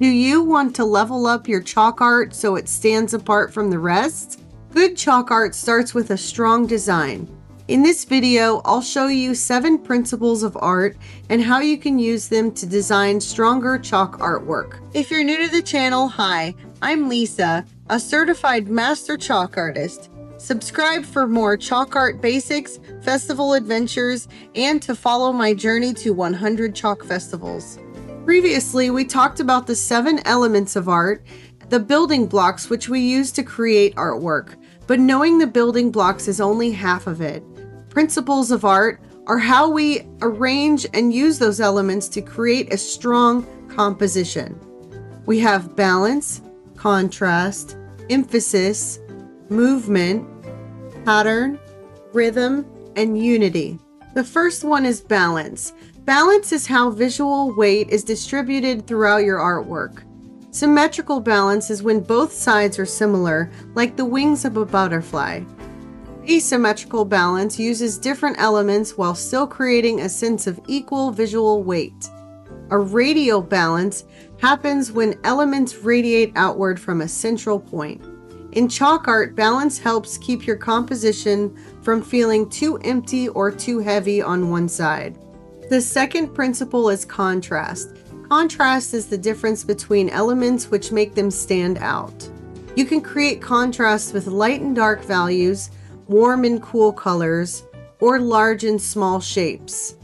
Do you want to level up your chalk art so it stands apart from the rest? Good chalk art starts with a strong design. In this video, I'll show you 7 principles of art and how you can use them to design stronger chalk artwork. If you're new to the channel, hi, I'm Lisa, a certified master chalk artist. Subscribe for more chalk art basics, festival adventures, and to follow my journey to 100 chalk festivals. Previously, we talked about the 7 elements of art, the building blocks which we use to create artwork, but knowing the building blocks is only half of it. Principles of art are how we arrange and use those elements to create a strong composition. We have balance, contrast, emphasis, movement, pattern, rhythm, and unity. The first one is balance. Balance is how visual weight is distributed throughout your artwork. Symmetrical balance is when both sides are similar, like the wings of a butterfly. Asymmetrical balance uses different elements while still creating a sense of equal visual weight. A radial balance happens when elements radiate outward from a central point. In chalk art, balance helps keep your composition from feeling too empty or too heavy on one side. The second principle is contrast. Contrast is the difference between elements which make them stand out. You can create contrast with light and dark values, warm and cool colors, or large and small shapes.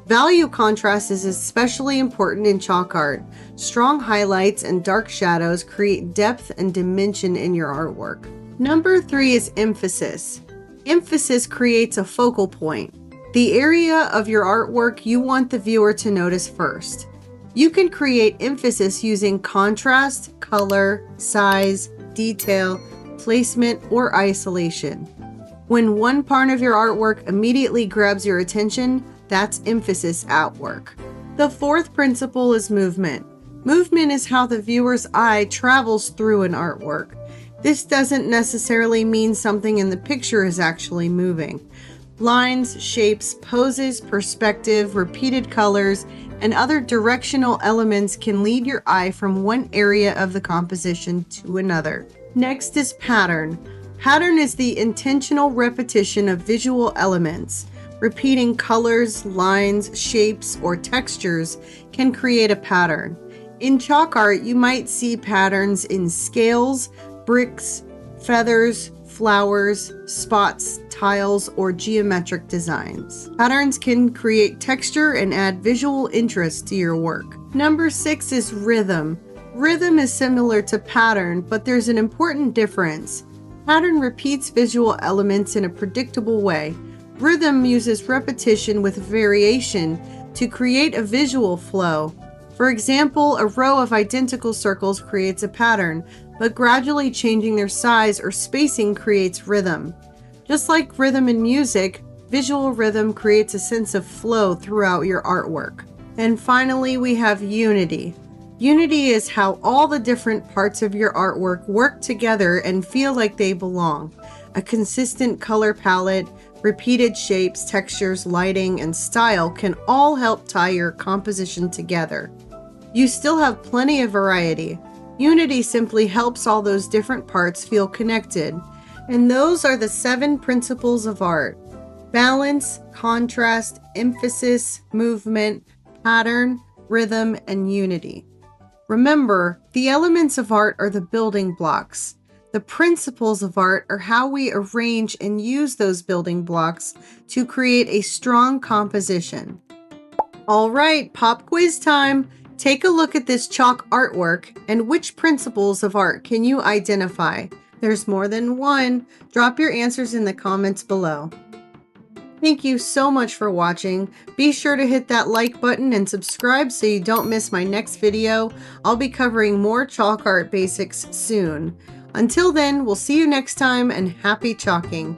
Value contrast is especially important in chalk art. Strong highlights and dark shadows create depth and dimension in your artwork. Number 3 is emphasis. Emphasis creates a focal point, the area of your artwork you want the viewer to notice first. You can create emphasis using contrast, color, size, detail, placement, or isolation. When one part of your artwork immediately grabs your attention, that's emphasis at work. The fourth principle is movement. Movement is how the viewer's eye travels through an artwork. This doesn't necessarily mean something in the picture is actually moving. Lines, shapes, poses, perspective, repeated colors, and other directional elements can lead your eye from one area of the composition to another. Next is pattern. Pattern is the intentional repetition of visual elements. Repeating colors, lines, shapes, or textures can create a pattern. In chalk art, you might see patterns in scales, bricks, feathers, flowers, spots, tiles, or geometric designs. Patterns can create texture and add visual interest to your work. Number 6 is rhythm. Rhythm is similar to pattern, but there's an important difference. Pattern repeats visual elements in a predictable way. Rhythm uses repetition with variation to create a visual flow. For example, a row of identical circles creates a pattern, but gradually changing their size or spacing creates rhythm. Just like rhythm in music, visual rhythm creates a sense of flow throughout your artwork. And finally, we have unity. Unity is how all the different parts of your artwork work together and feel like they belong. A consistent color palette, repeated shapes, textures, lighting, and style can all help tie your composition together. You still have plenty of variety. Unity simply helps all those different parts feel connected. And those are the 7 principles of art: balance, contrast, emphasis, movement, pattern, rhythm, and unity. Remember, the elements of art are the building blocks. The principles of art are how we arrange and use those building blocks to create a strong composition. All right, pop quiz time. Take a look at this chalk artwork and which principles of art can you identify? There's more than one. Drop your answers in the comments below. Thank you so much for watching. Be sure to hit that like button and subscribe so you don't miss my next video. I'll be covering more chalk art basics soon. Until then, we'll see you next time and happy chalking.